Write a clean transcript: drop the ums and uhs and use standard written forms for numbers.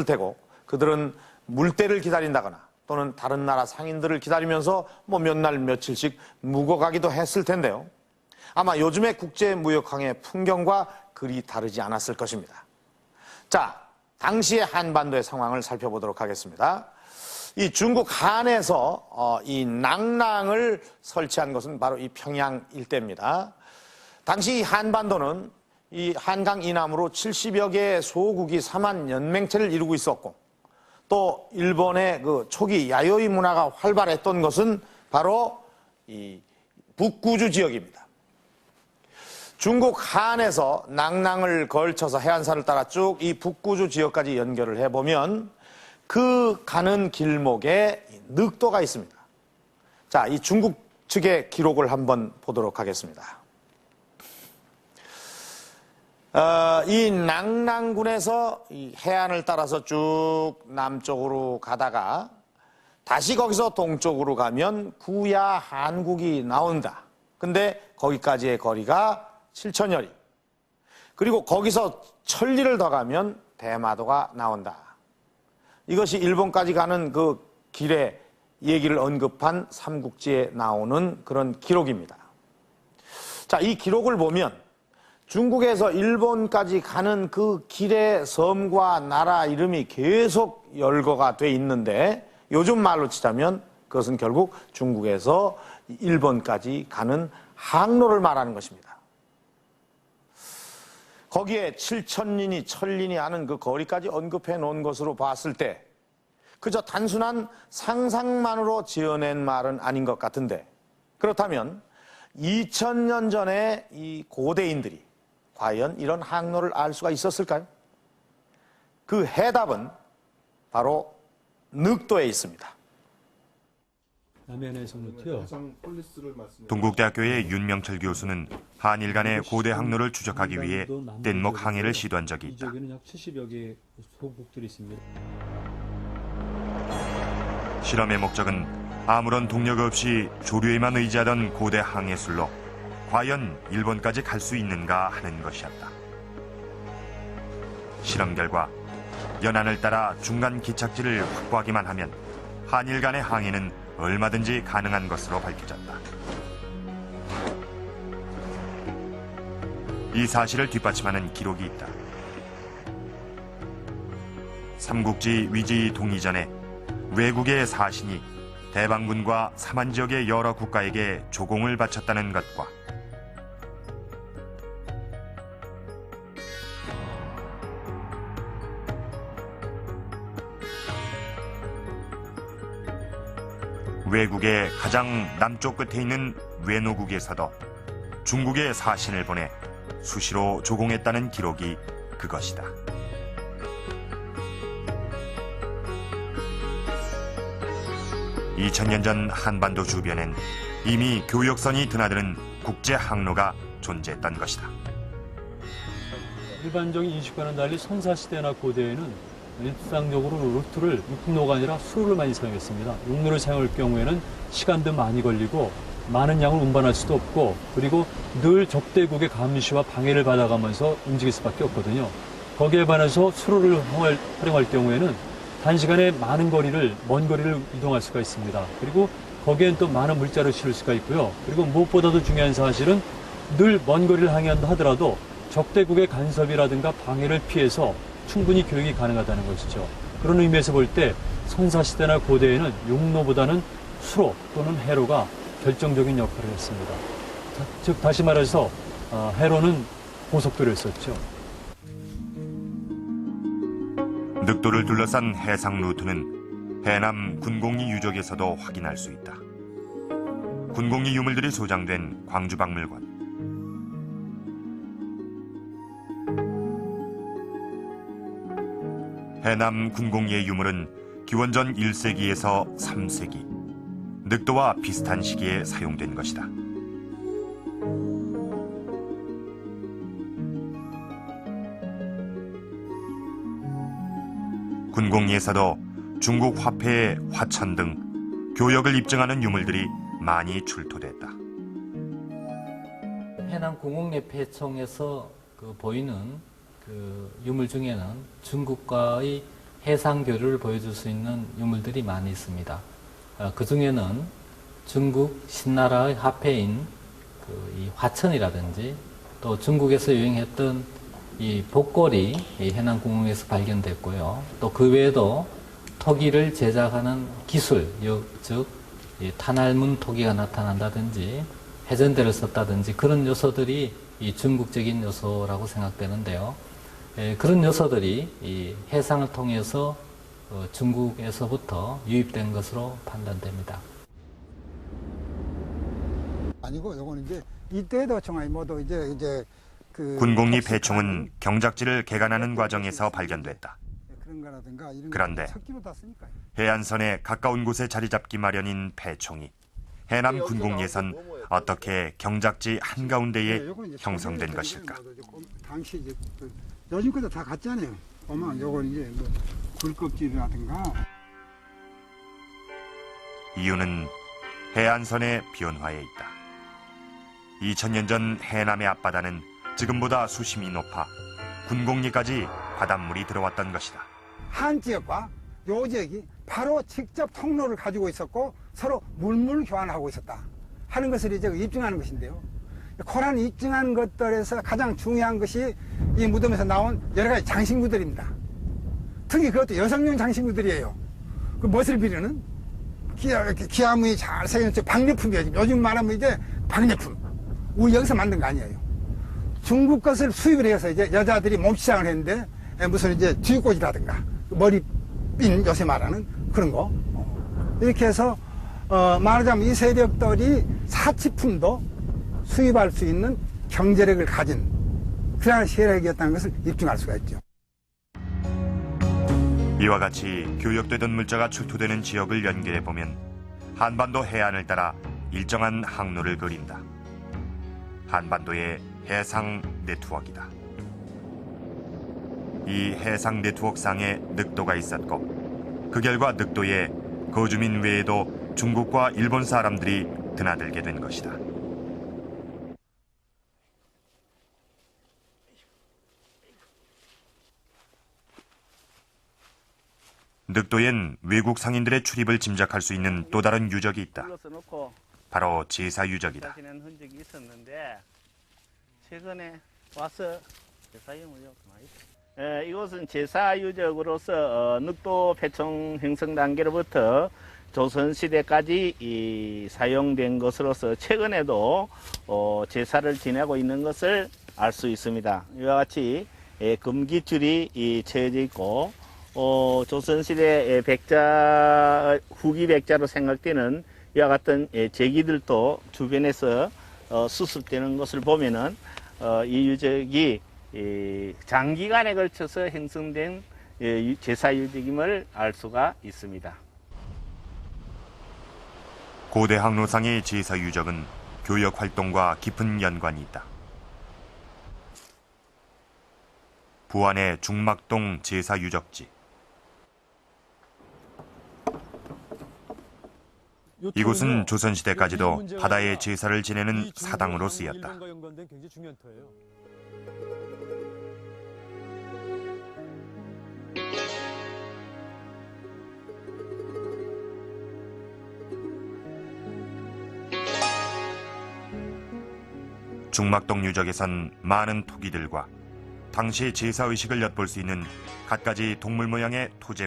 테고 그들은 물때를 기다린다거나 또는 다른 나라 상인들을 기다리면서 뭐 몇 날 며칠씩 묵어가기도 했을 텐데요. 아마 요즘의 국제무역항의 풍경과 그리 다르지 않았을 것입니다. 자, 당시의 한반도의 상황을 살펴보도록 하겠습니다. 이 중국 한에서 이 낭랑을 설치한 것은 바로 이 평양 일대입니다. 당시 이 한반도는 이 한강 이남으로 70여 개의 소국이 3만 연맹체를 이루고 있었고, 또 일본의 그 초기 야요이 문화가 활발했던 것은 바로 이 북구주 지역입니다. 중국 한에서 낭랑을 걸쳐서 해안선을 따라 쭉 이 북구주 지역까지 연결을 해보면 그 가는 길목에 늑도가 있습니다. 자, 이 중국 측의 기록을 한번 보도록 하겠습니다. 이 낭랑군에서 이 해안을 따라서 쭉 남쪽으로 가다가 다시 거기서 동쪽으로 가면 구야 한국이 나온다. 근데 거기까지의 거리가 7천여리. 그리고 거기서 천리를 더 가면 대마도가 나온다. 이것이 일본까지 가는 그 길의 얘기를 언급한 삼국지에 나오는 그런 기록입니다. 자, 이 기록을 보면 중국에서 일본까지 가는 그 길의 섬과 나라 이름이 계속 열거가 돼 있는데 요즘 말로 치자면 그것은 결국 중국에서 일본까지 가는 항로를 말하는 것입니다. 거기에 7천리니 천리니 하는 그 거리까지 언급해 놓은 것으로 봤을 때 그저 단순한 상상만으로 지어낸 말은 아닌 것 같은데, 그렇다면 2000년 전에 이 고대인들이 과연 이런 항로를 알 수가 있었을까요? 그 해답은 바로 늑도에 있습니다. 동국대학교의 윤명철 교수는 한일 간의 고대 항로를 추적하기 위해 뗏목 항해를 시도한 적이 있다. 실험의 목적은 아무런 동력 없이 조류에만 의지하던 고대 항해술로 과연 일본까지 갈 수 있는가 하는 것이었다. 실험 결과 연안을 따라 중간 기착지를 확보하기만 하면 한일 간의 항해는 얼마든지 가능한 것으로 밝혀졌다. 이 사실을 뒷받침하는 기록이 있다. 삼국지 위지 동의 전에 외국의 사신이 대방군과 삼한 지역의 여러 국가에게 조공을 바쳤다는 것과 외국의 가장 남쪽 끝에 있는 외노국에서도 중국의 사신을 보내 수시로 조공했다는 기록이 그것이다. 2000년 전 한반도 주변엔 이미 교역선이 드나드는 국제 항로가 존재했던 것이다. 일반적인 인식과는 달리 선사시대나 고대에는 일상적으로 루트를 육로가 아니라 수로를 많이 사용했습니다. 육로를 사용할 경우에는 시간도 많이 걸리고 많은 양을 운반할 수도 없고, 그리고 늘 적대국의 감시와 방해를 받아가면서 움직일 수밖에 없거든요. 거기에 반해서 수로를 활용할 경우에는 단시간에 많은 거리를, 먼 거리를 이동할 수가 있습니다. 그리고 거기엔 또 많은 물자를 실을 수가 있고요. 그리고 무엇보다도 중요한 사실은 늘 먼 거리를 항해한다 하더라도 적대국의 간섭이라든가 방해를 피해서 충분히 교육이 가능하다는 것이죠. 그런 의미에서 볼 때 선사시대나 고대에는 육로보다는 수로 또는 해로가 결정적인 역할을 했습니다. 즉 다시 말해서 해로는 고속도로였었죠. 늑도를 둘러싼 해상 루트는 해남 군공리 유적에서도 확인할 수 있다. 군공리 유물들이 소장된 광주박물관. 해남 군공리의 유물은 기원전 1세기에서 3세기, 늑도와 비슷한 시기에 사용된 것이다. 군공리에서도 중국 화폐의 화천 등 교역을 입증하는 유물들이 많이 출토됐다. 해남 공공예폐청에서 보이는 그 유물 중에는 중국과의 해상 교류를 보여줄 수 있는 유물들이 많이 있습니다. 그 중에는 중국 신나라의 화폐인 이 화천이라든지 또 중국에서 유행했던 이 복골이 이 해남궁에서 발견됐고요. 또 그 외에도 토기를 제작하는 기술, 즉 탄알문 토기가 나타난다든지 해전대를 썼다든지 그런 요소들이 이 중국적인 요소라고 생각되는데요. 그런 요소들이 이 해상을 통해서 중국에서부터 유입된 것으로 판단됩니다. 아니고 요거는 이제 이때도 청하이 모두 이제 그 군곡리 배총은 경작지를 개간하는 과정에서 발견됐다. 그런 거라든가 이런 그런데 석기로 다 쓰니까요. 해안선에 가까운 곳에 자리 잡기 마련인 배총이 해남 군곡리에선 어떻게 경작지 한가운데에 형성된 것일까? 당시 이제 요즘 것도 다 같잖아요. 보면 요건 이제 뭐 굴껍질이라든가 이유는 해안선의 변화에 있다. 2000년 전 해남의 앞바다는 지금보다 수심이 높아 군곡리까지 바닷물이 들어왔던 것이다. 한 지역과 요 지역이 바로 직접 통로를 가지고 있었고 서로 물물 교환하고 있었다 하는 것을 이제 입증하는 것인데요. 그런 입증한 것들에서 가장 중요한 것이 이 무덤에서 나온 여러 가지 장신구들입니다. 특히 그것도 여성용 장신구들이에요. 그 멋을 비르는 기아문이 잘 새겨진 박례품이에요. 요즘 말하면 이제 박례품. 우리 여기서 만든 거 아니에요. 중국 것을 수입을 해서 이제 여자들이 몸치장을 했는데 무슨 이제 쥐꽃이라든가 머리핀 요새 말하는 그런 거 이렇게 해서 말하자면 이 세력들이 사치품도 수입할 수 있는 경제력을 가진 그러한 세력이었다는 것을 입증할 수가 있죠. 이와 같이 교역되던 물자가 출토되는 지역을 연결해보면 한반도 해안을 따라 일정한 항로를 그린다. 한반도의 해상 네트워크이다. 이 해상 네트워크상에 늑도가 있었고 그 결과 늑도에 거주민 외에도 중국과 일본 사람들이 드나들게 된 것이다. 늑도엔 외국 상인들의 출입을 짐작할 수 있는 또 다른 유적이 있다. 바로 제사 유적이다. 지낸 흔적이 있었는데 최근에 와서 제사 유적이 많이 이곳은 제사 유적으로서 늑도 배총 형성 단계로부터 조선시대까지 사용된 것으로서 최근에도 제사를 지내고 있는 것을 알 수 있습니다. 이와 같이 금기줄이 채워져 있고 조선시대 백자 후기 백자로 생각되는 이와 같은 제기들도 주변에서 수습되는 것을 보면은 이 유적이 장기간에 걸쳐서 형성된 제사 유적임을 알 수가 있습니다. 고대 항로상의 제사 유적은 교역 활동과 깊은 연관이 있다. 부안의 중막동 제사 유적지. 이곳은 조선시대까지도 바다에 제사를 지내는 사당으로 쓰였다. 중막동 유적에선 많은 토기들과 당시 제사의식을 엿볼 수 있는 갖가지 동물 모양의 토제